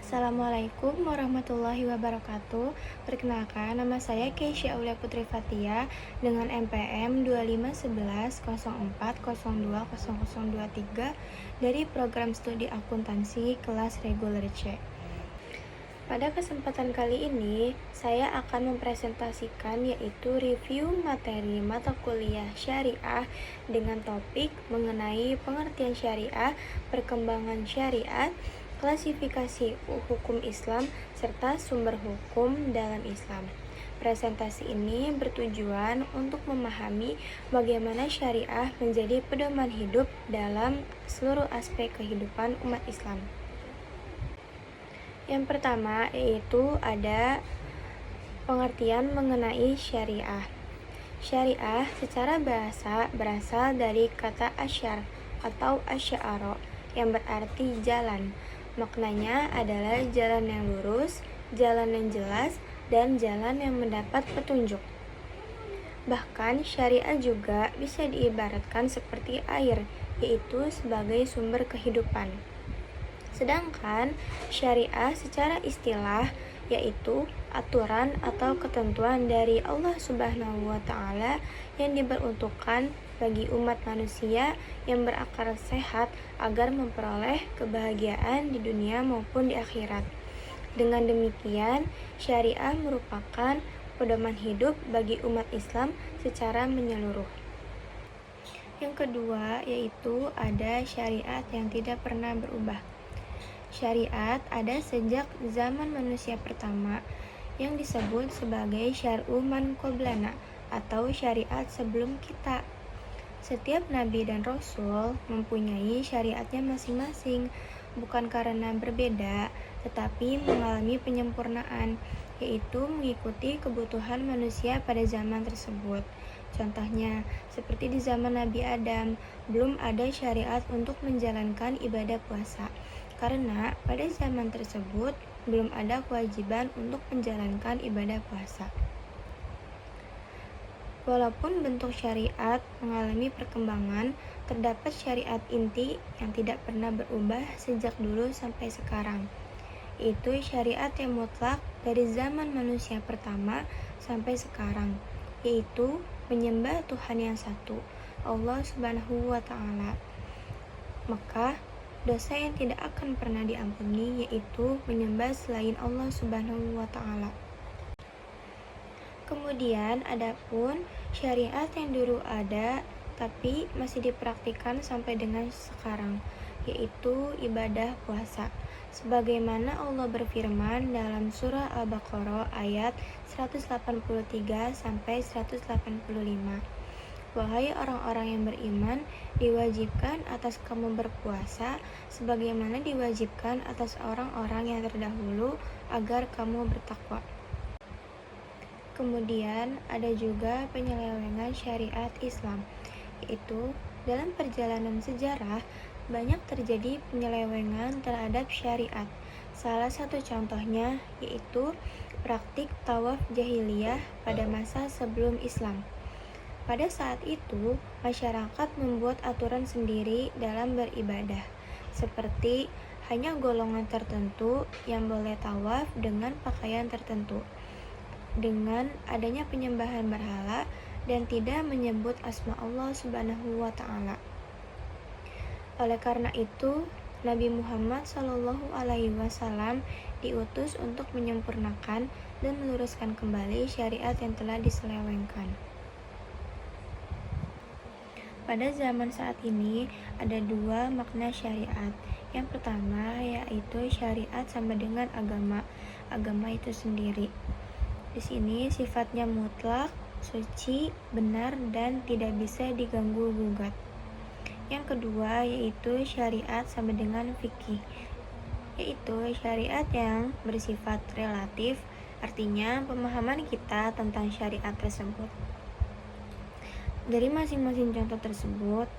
Assalamualaikum warahmatullahi wabarakatuh. Perkenalkan, nama saya Keisha Aulia Putri Fatia dengan NPM 251104020023 dari program studi akuntansi kelas reguler C. Pada kesempatan kali ini, saya akan mempresentasikan yaitu review materi mata kuliah syariah dengan topik mengenai pengertian syariah, perkembangan syariat, klasifikasi hukum Islam, serta sumber hukum dalam Islam. Presentasi ini bertujuan untuk memahami bagaimana syariah menjadi pedoman hidup dalam seluruh aspek kehidupan umat Islam. Yang pertama yaitu ada pengertian mengenai syariah. Syariah secara bahasa berasal dari kata asyar atau asy'ara yang berarti jalan. Maknanya adalah jalan yang lurus, jalan yang jelas, dan jalan yang mendapat petunjuk. Bahkan syariah juga bisa diibaratkan seperti air, yaitu sebagai sumber kehidupan. Sedangkan syariah secara istilah yaitu aturan atau ketentuan dari Allah Subhanahu wa Ta'ala yang diperuntukkan bagi umat manusia yang berakal sehat agar memperoleh kebahagiaan di dunia maupun di akhirat. Dengan demikian, syariah merupakan pedoman hidup bagi umat Islam secara menyeluruh. Yang kedua yaitu ada syariat yang tidak pernah berubah. Syariat ada sejak zaman manusia pertama yang disebut sebagai syar'u man qablana atau syariat sebelum kita. Setiap nabi dan rasul mempunyai syariatnya masing-masing, bukan karena berbeda, tetapi mengalami penyempurnaan, yaitu mengikuti kebutuhan manusia pada zaman tersebut. Contohnya, seperti di zaman Nabi Adam, belum ada syariat untuk menjalankan ibadah puasa, karena pada zaman tersebut belum ada kewajiban untuk menjalankan ibadah puasa. Walaupun bentuk syariat mengalami perkembangan, terdapat syariat inti yang tidak pernah berubah sejak dulu sampai sekarang, yaitu syariat yang mutlak dari zaman manusia pertama sampai sekarang, yaitu menyembah Tuhan yang satu, Allah Subhanahu wa Ta'ala. Maka dosa yang tidak akan pernah diampuni yaitu menyembah selain Allah Subhanahu wa Ta'ala. Kemudian adapun syariat yang dulu ada tapi masih dipraktikkan sampai dengan sekarang, yaitu ibadah puasa. Sebagaimana Allah berfirman dalam surah Al-Baqarah ayat 183 sampai 185. Wahai orang-orang yang beriman, diwajibkan atas kamu berpuasa sebagaimana diwajibkan atas orang-orang yang terdahulu agar kamu bertakwa. Kemudian ada juga penyelewengan syariat Islam, yaitu dalam perjalanan sejarah banyak terjadi penyelewengan terhadap syariat. Salah satu contohnya yaitu praktik tawaf jahiliyah pada masa sebelum Islam. Pada saat itu, masyarakat membuat aturan sendiri dalam beribadah, seperti hanya golongan tertentu yang boleh tawaf dengan pakaian tertentu, dengan adanya penyembahan berhala dan tidak menyebut asma Allah Subhanahu wa Ta'ala. Oleh karena itu, Nabi Muhammad SAW diutus untuk menyempurnakan dan meluruskan kembali syariat yang telah diselewengkan. Pada zaman saat ini ada dua makna syariat. Yang pertama yaitu syariat sama dengan agama itu sendiri. Di sini sifatnya mutlak, suci, benar, dan tidak bisa diganggu-gugat. Yang kedua yaitu syariat sama dengan fikih, yaitu syariat yang bersifat relatif, artinya pemahaman kita tentang syariat tersebut. Dari masing-masing contoh tersebut,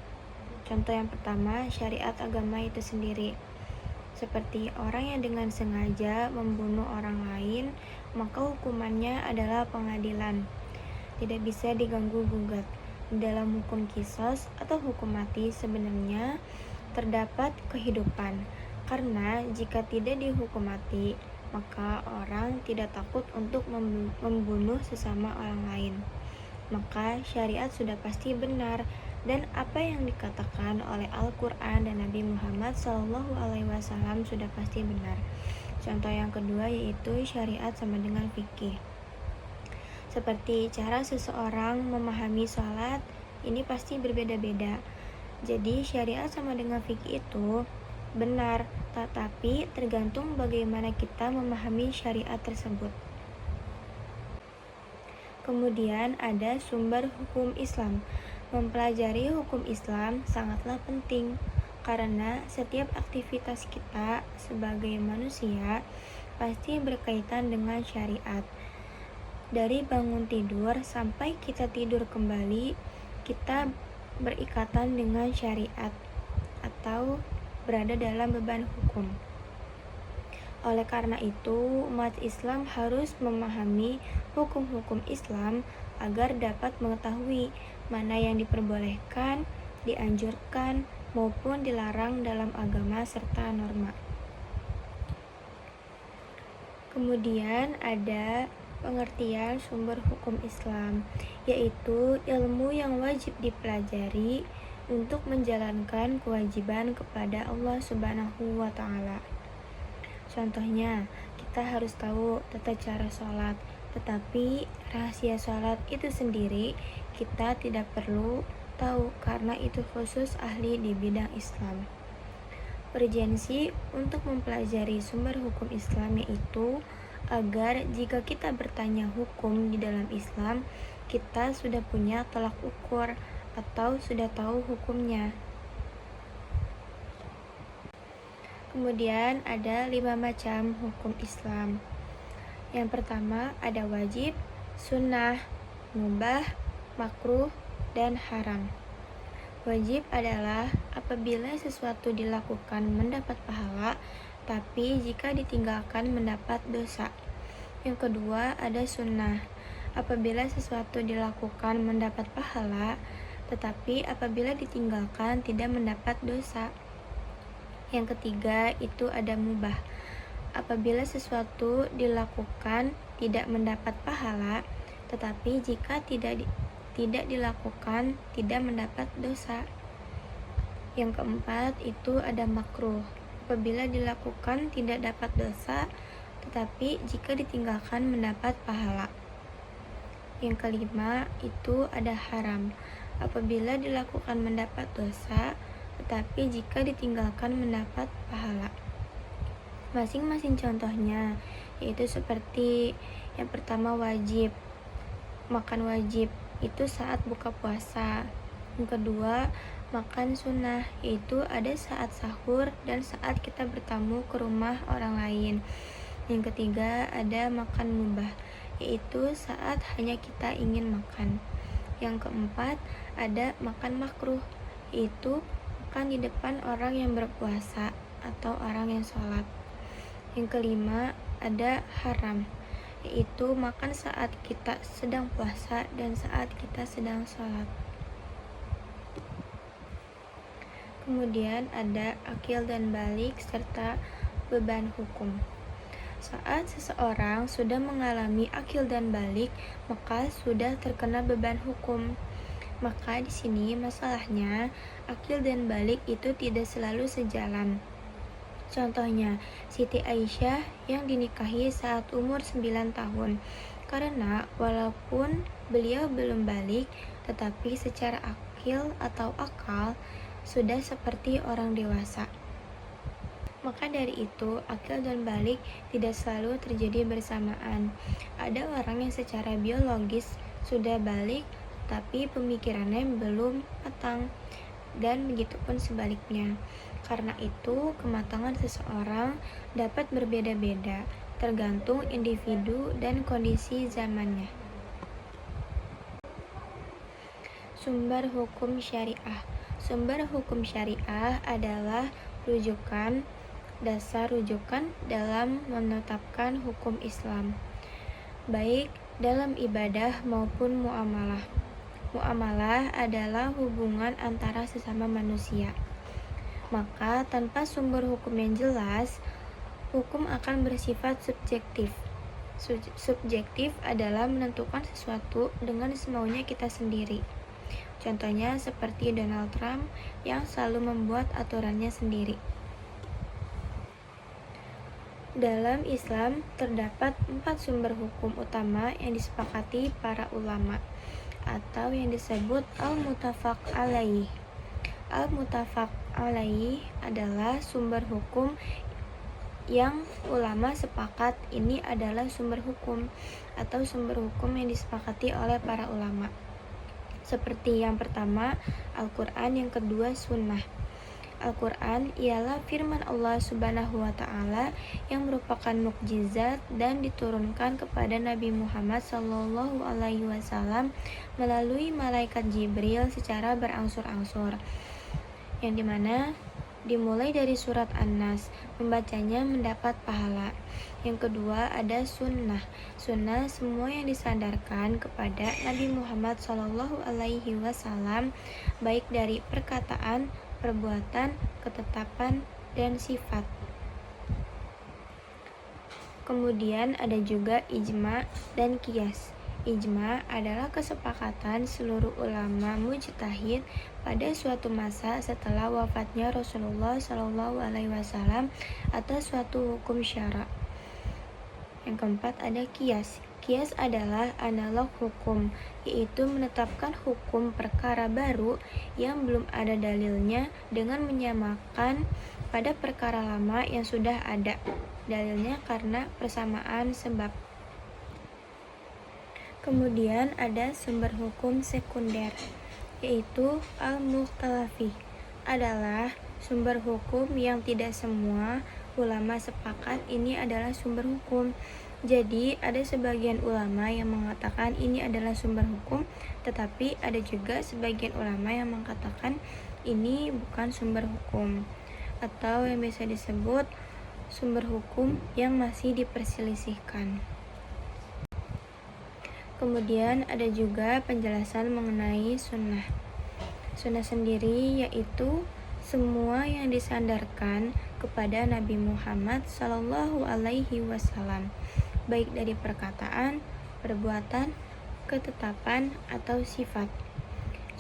contoh yang pertama syariat agama itu sendiri, seperti orang yang dengan sengaja membunuh orang lain, maka hukumannya adalah pengadilan, tidak bisa diganggu-gugat. Dalam hukum qisas atau hukum mati sebenarnya terdapat kehidupan, Karena jika tidak dihukum mati, maka orang tidak takut untuk membunuh sesama orang lain. Maka syariat sudah pasti benar, dan apa yang dikatakan oleh Al-Quran dan Nabi Muhammad SAW sudah pasti benar. Contoh yang kedua yaitu syariat sama dengan fikih. Seperti cara seseorang memahami sholat, ini pasti berbeda-beda. Jadi syariat sama dengan fikih itu benar, tetapi tergantung bagaimana kita memahami syariat tersebut. Kemudian ada sumber hukum Islam. Mempelajari hukum Islam sangatlah penting, karena setiap aktivitas kita sebagai manusia pasti berkaitan dengan syariat. Dari bangun tidur sampai kita tidur kembali, kita berikatan dengan syariat atau berada dalam beban hukum. Oleh karena itu, umat Islam harus memahami hukum-hukum Islam agar dapat mengetahui mana yang diperbolehkan, dianjurkan, maupun dilarang dalam agama serta norma. Kemudian ada pengertian sumber hukum Islam, yaitu ilmu yang wajib dipelajari untuk menjalankan kewajiban kepada Allah Subhanahu wa Ta'ala. Contohnya, kita harus tahu tata cara sholat, tetapi rahasia sholat itu sendiri kita tidak perlu tahu karena itu khusus ahli di bidang Islam. Urgensi untuk mempelajari sumber hukum Islam yaitu agar jika kita bertanya hukum di dalam Islam, kita sudah punya tolak ukur atau sudah tahu hukumnya. Kemudian ada 5 macam hukum Islam. Yang pertama ada wajib, sunnah, mubah, makruh, dan haram. Wajib adalah apabila sesuatu dilakukan mendapat pahala, tapi jika ditinggalkan mendapat dosa. Yang kedua ada sunnah. Apabila sesuatu dilakukan mendapat pahala, tetapi apabila ditinggalkan tidak mendapat dosa. Yang ketiga itu ada mubah. Apabila sesuatu dilakukan tidak mendapat pahala, tetapi jika tidak dilakukan tidak mendapat dosa. Yang keempat itu ada makruh. Apabila dilakukan tidak dapat dosa, tetapi jika ditinggalkan mendapat pahala. Yang kelima itu ada haram. Apabila dilakukan mendapat dosa, tetapi jika ditinggalkan mendapat pahala. Masing-masing contohnya yaitu seperti yang pertama wajib. Makan wajib itu saat buka puasa. Yang kedua, makan sunnah yaitu ada saat sahur dan saat kita bertamu ke rumah orang lain. Yang ketiga, ada makan mubah yaitu saat hanya kita ingin makan. Yang keempat, ada makan makruh yaitu makan di depan orang yang berpuasa atau orang yang sholat. Yang kelima, ada haram yaitu makan saat kita sedang puasa dan saat kita sedang sholat. Kemudian ada akil dan balik serta beban hukum. Saat seseorang sudah mengalami akil dan balik, maka sudah terkena beban hukum. Maka di sini masalahnya akil dan balik itu tidak selalu sejalan. Contohnya, Siti Aisyah yang dinikahi saat umur 9 tahun. Karena walaupun beliau belum balik, tetapi secara akil atau akal sudah seperti orang dewasa. Maka dari itu, akil dan balik tidak selalu terjadi bersamaan. Ada orang yang secara biologis sudah balik, tapi pemikirannya belum matang, dan begitupun sebaliknya. Karena itu, kematangan seseorang dapat berbeda-beda, tergantung individu dan kondisi zamannya. Sumber hukum syariah. Sumber hukum syariah adalah rujukan, dasar rujukan dalam menetapkan hukum Islam, baik dalam ibadah maupun muamalah. Muamalah adalah hubungan antara sesama manusia. Maka tanpa sumber hukum yang jelas, hukum akan bersifat subjektif. Subjektif adalah menentukan sesuatu dengan semaunya kita sendiri. Contohnya seperti Donald Trump yang selalu membuat aturannya sendiri. Dalam Islam terdapat 4 sumber hukum utama yang disepakati para ulama atau yang disebut al-muttafaq alaih. Al-muttafaq alaih adalah sumber hukum yang ulama sepakat ini adalah sumber hukum atau sumber hukum yang disepakati oleh para ulama. Seperti yang pertama, Al-Quran, yang kedua, Sunnah. Al-Quran ialah firman Allah Subhanahu wa Ta'ala yang merupakan mukjizat dan diturunkan kepada Nabi Muhammad SAW melalui malaikat Jibril secara berangsur-angsur, yang dimana dimulai dari surat An-Nas, membacanya mendapat pahala. Yang kedua ada sunnah. Sunnah semua yang disandarkan kepada Nabi Muhammad SAW, baik dari perkataan, perbuatan, ketetapan, dan sifat. Kemudian ada juga ijma dan qiyas. Ijma adalah kesepakatan seluruh ulama mujtahid pada suatu masa setelah wafatnya Rasulullah SAW atas suatu hukum syara. Yang keempat ada qiyas. Qiyas adalah analog hukum, yaitu menetapkan hukum perkara baru yang belum ada dalilnya dengan menyamakan pada perkara lama yang sudah ada dalilnya karena persamaan sebab. Kemudian ada sumber hukum sekunder, yaitu al-mukhtalafi, adalah sumber hukum yang tidak semua ulama sepakat ini adalah sumber hukum. Jadi ada sebagian ulama yang mengatakan ini adalah sumber hukum, tetapi ada juga sebagian ulama yang mengatakan ini bukan sumber hukum, atau yang bisa disebut sumber hukum yang masih diperselisihkan. Kemudian ada juga penjelasan mengenai sunnah. Sunnah sendiri yaitu semua yang disandarkan kepada Nabi Muhammad SAW, baik dari perkataan, perbuatan, ketetapan, atau sifat.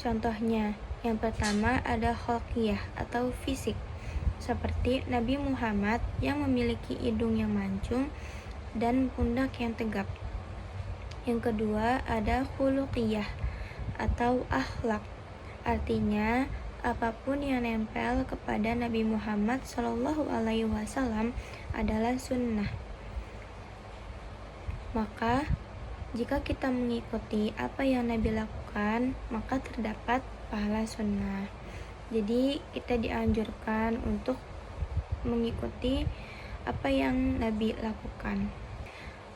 Contohnya, yang pertama ada khalqiyah atau fisik, seperti Nabi Muhammad yang memiliki hidung yang mancung dan pundak yang tegap. Yang kedua ada khuluqiyah atau akhlak, artinya apapun yang nempel kepada Nabi Muhammad SAW adalah sunnah. Maka jika kita mengikuti apa yang Nabi lakukan, maka terdapat pahala sunnah. Jadi kita dianjurkan untuk mengikuti apa yang Nabi lakukan.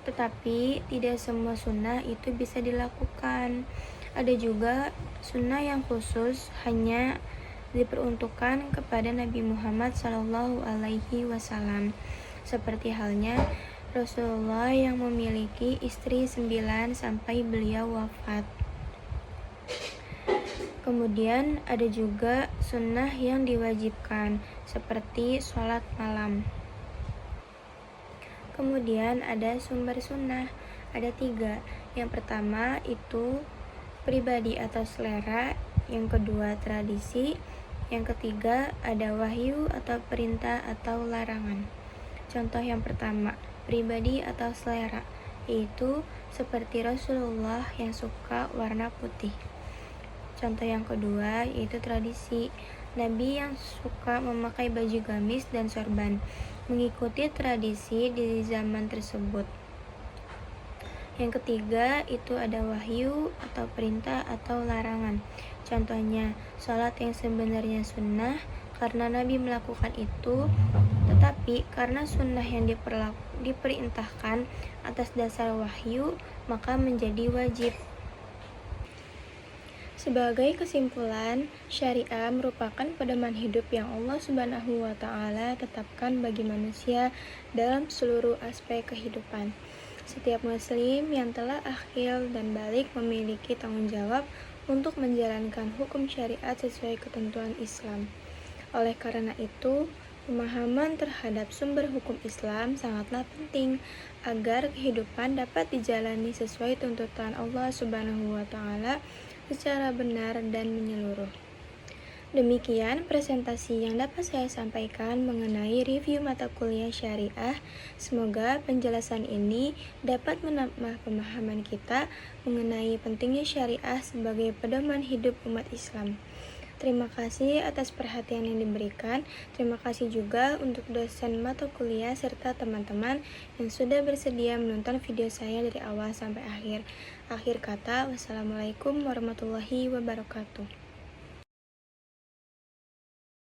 Tetapi tidak semua sunnah itu bisa dilakukan. Ada juga sunnah yang khusus hanya diperuntukkan kepada Nabi Muhammad SAW, seperti halnya Rasulullah yang memiliki istri 9 sampai beliau wafat. Kemudian ada juga sunnah yang diwajibkan, seperti sholat malam. Kemudian ada sumber sunnah, ada 3. Yang pertama itu pribadi atau selera, yang kedua tradisi, yang ketiga ada wahyu atau perintah atau larangan. Contoh yang pertama, pribadi atau selera, yaitu seperti Rasulullah yang suka warna putih. Contoh yang kedua yaitu tradisi, Nabi yang suka memakai baju gamis dan sorban, mengikuti tradisi di zaman tersebut. Yang ketiga itu ada wahyu atau perintah atau larangan. Contohnya, sholat yang sebenarnya sunnah karena Nabi melakukan itu, tetapi karena sunnah yang diperintahkan atas dasar wahyu, maka menjadi wajib. Sebagai kesimpulan, syariah merupakan pedoman hidup yang Allah Subhanahu wa Ta'ala tetapkan bagi manusia dalam seluruh aspek kehidupan. Setiap muslim yang telah akil dan balik memiliki tanggung jawab untuk menjalankan hukum syariat sesuai ketentuan Islam. Oleh karena itu, pemahaman terhadap sumber hukum Islam sangatlah penting agar kehidupan dapat dijalani sesuai tuntutan Allah Subhanahu wa taala secara benar dan menyeluruh. Demikian presentasi yang dapat saya sampaikan mengenai review mata kuliah syariah. Semoga penjelasan ini dapat menambah pemahaman kita mengenai pentingnya syariah sebagai pedoman hidup umat Islam. Terima kasih atas perhatian yang diberikan. Terima kasih juga untuk dosen mata kuliah serta teman-teman yang sudah bersedia menonton video saya dari awal sampai akhir. Akhir kata, wassalamualaikum warahmatullahi wabarakatuh.